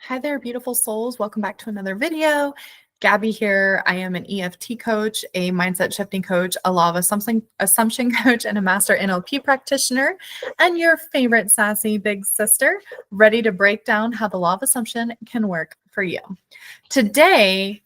Hi there, beautiful souls. Welcome back to another video. Gabi here. I am an EFT coach, a mindset shifting coach, a law of assumption coach, and a master NLP practitioner, and your favorite sassy big sister, ready to break down how the law of assumption can work for you. Today,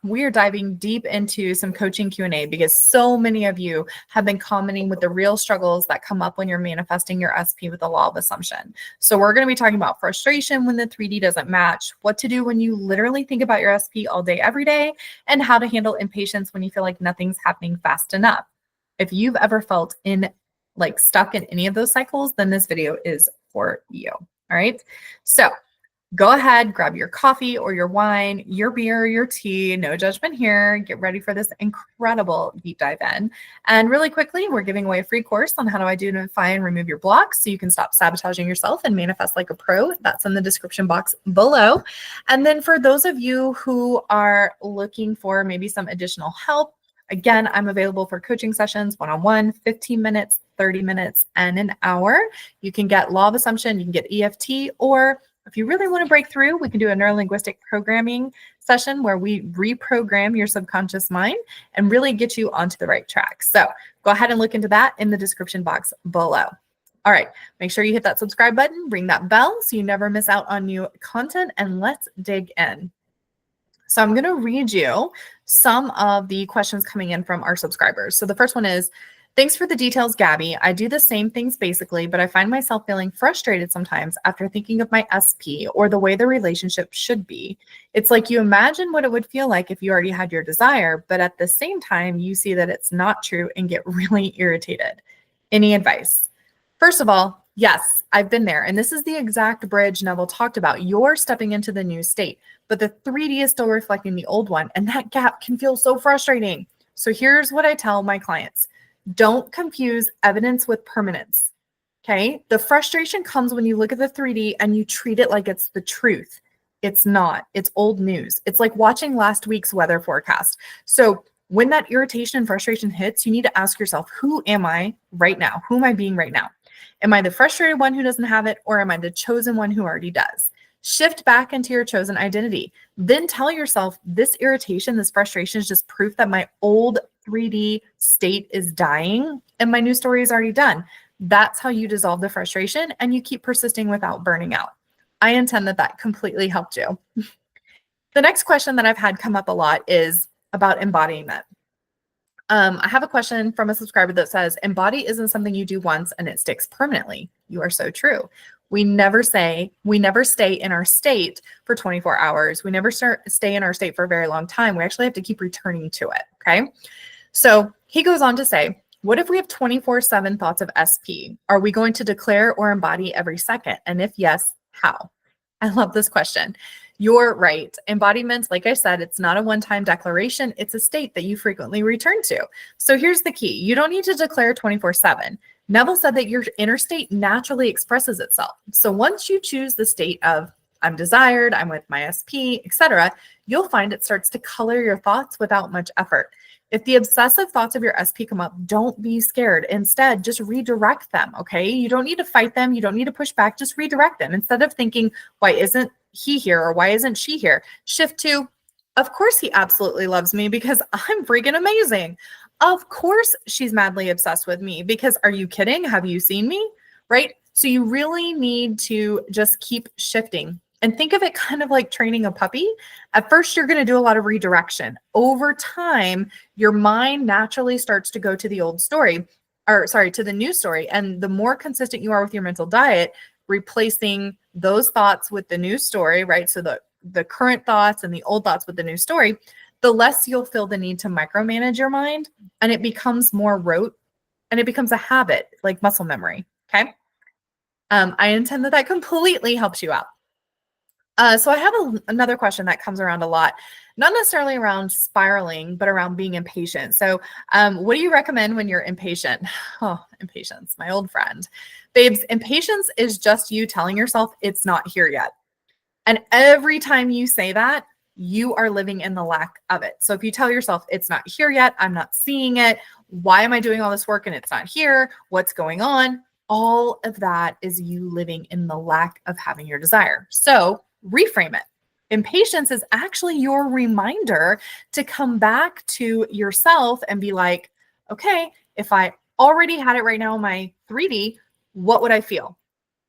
we are diving deep into some coaching Q&A because so many of you have been commenting with the real struggles that come up when you're manifesting your SP with the law of assumption. So we're going to be talking about frustration when the 3D doesn't match, what to do when you literally think about your SP all day, every day, and how to handle impatience when you feel like nothing's happening fast enough. If you've ever felt stuck in any of those cycles, then this video is for you. All right. So go ahead, grab your coffee or your wine, your beer, or your tea, no judgment here. Get ready for this incredible deep dive in. And really quickly, we're giving away a free course on how to identify and remove your blocks so you can stop sabotaging yourself and manifest like a pro. That's in the description box below. And then for those of you who are looking for maybe some additional help, again, I'm available for coaching sessions, one-on-one, 15 minutes, 30 minutes, and an hour. You can get law of assumption, you can get EFT, or if you really want to break through, we can do a neurolinguistic programming session where we reprogram your subconscious mind and really get you onto the right track. So go ahead and look into that in the description box below. All right, make sure you hit that subscribe button, ring that bell so you never miss out on new content, and let's dig in. So I'm going to read you some of the questions coming in from our subscribers. So the first one is, thanks for the details, Gabi. I do the same things basically, but I find myself feeling frustrated sometimes after thinking of my SP or the way the relationship should be. It's like you imagine what it would feel like if you already had your desire, but at the same time, you see that it's not true and get really irritated. Any advice? First of all, yes, I've been there. And this is the exact bridge Neville talked about. You're stepping into the new state, but the 3D is still reflecting the old one. And that gap can feel so frustrating. So here's what I tell my clients. Don't confuse evidence with permanence, okay? The frustration comes when you look at the 3D and you treat it like it's the truth. It's not. It's old news. It's like watching last week's weather forecast. So when that irritation and frustration hits, you need to ask yourself, who am I right now? Who am I being right now? Am I the frustrated one who doesn't have it, or am I the chosen one who already does? Shift back into your chosen identity. Then tell yourself this irritation, this frustration is just proof that my old 3D state is dying and my new story is already done. That's how you dissolve the frustration and you keep persisting without burning out. I intend that completely helped you. The next question that I've had come up a lot is about embodiment. I have a question from a subscriber that says, embody isn't something you do once and it sticks permanently. You are so true. We never stay in our state for 24 hours. We never stay in our state for a very long time. We actually have to keep returning to it, okay? So he goes on to say, what if we have 24/7 thoughts of SP? Are we going to declare or embody every second? And if yes, how? I love this question. You're right. Embodiments, like I said, it's not a one-time declaration. It's a state that you frequently return to. So here's the key. You don't need to declare 24/7. Neville said that your inner state naturally expresses itself. So once you choose the state of I'm desired, I'm with my SP, etc., you'll find it starts to color your thoughts without much effort. If the obsessive thoughts of your SP come up, don't be scared. Instead, just redirect them, okay? You don't need to fight them. You don't need to push back. Just redirect them. Instead of thinking, why isn't he here or why isn't she here? Shift to, of course he absolutely loves me because I'm freaking amazing. Of course she's madly obsessed with me because are you kidding? Have you seen me? Right? So you really need to just keep shifting. And think of it kind of like training a puppy. At first, you're going to do a lot of redirection. Over time, your mind naturally starts to go to the old story, to the new story. And the more consistent you are with your mental diet, replacing those thoughts with the new story, right? So the current thoughts and the old thoughts with the new story, the less you'll feel the need to micromanage your mind. And it becomes more rote and it becomes a habit, like muscle memory, okay? I intend that completely helps you out. So I have another question that comes around a lot, not necessarily around spiraling, but around being impatient. So what do you recommend when you're impatient? Oh, impatience, my old friend. Babes, impatience is just you telling yourself it's not here yet. And every time you say that, you are living in the lack of it. So if you tell yourself it's not here yet, I'm not seeing it, why am I doing all this work and it's not here? What's going on? All of that is you living in the lack of having your desire. So reframe it. Impatience is actually your reminder to come back to yourself and be like, okay, if I already had it right now in my 3D, what would I feel?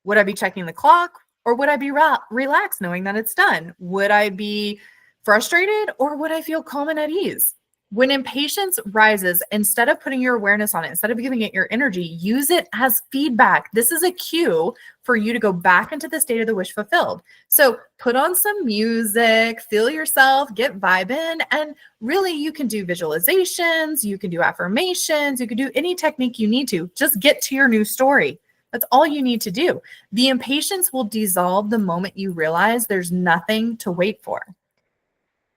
Would I be checking the clock, or would I be relaxed knowing that it's done? Would I be frustrated, or would I feel calm and at ease? When impatience rises, instead of putting your awareness on it, instead of giving it your energy, use it as feedback. This is a cue for you to go back into the state of the wish fulfilled. So put on some music, feel yourself, get vibing, and really you can do visualizations, you can do affirmations, you can do any technique you need to. Just get to your new story. That's all you need to do. The impatience will dissolve the moment you realize there's nothing to wait for.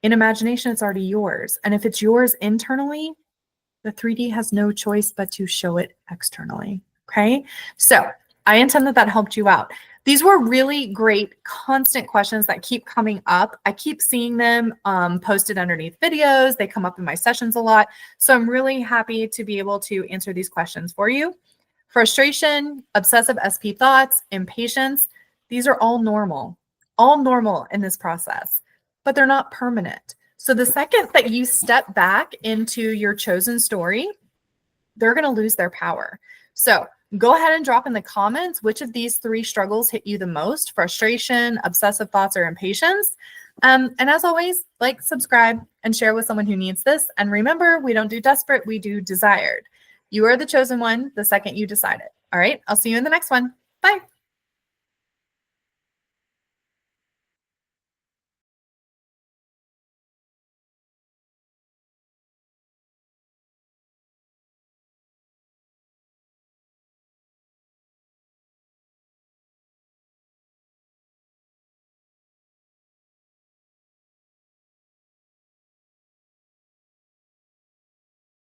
In imagination, it's already yours. And if it's yours internally, the 3D has no choice but to show it externally. Okay. So I intend that helped you out. These were really great constant questions that keep coming up. I keep seeing them posted underneath videos. They come up in my sessions a lot. So I'm really happy to be able to answer these questions for you. Frustration, obsessive SP thoughts, impatience, these are all normal in this process, but they're not permanent. So the second that you step back into your chosen story, they're going to lose their power. So go ahead and drop in the comments which of these 3 struggles hit you the most: frustration, obsessive thoughts, or impatience. And as always, like, subscribe, and share with someone who needs this. And remember, we don't do desperate, we do desired. You are the chosen one the second you decide it. All right, I'll see you in the next one. Bye.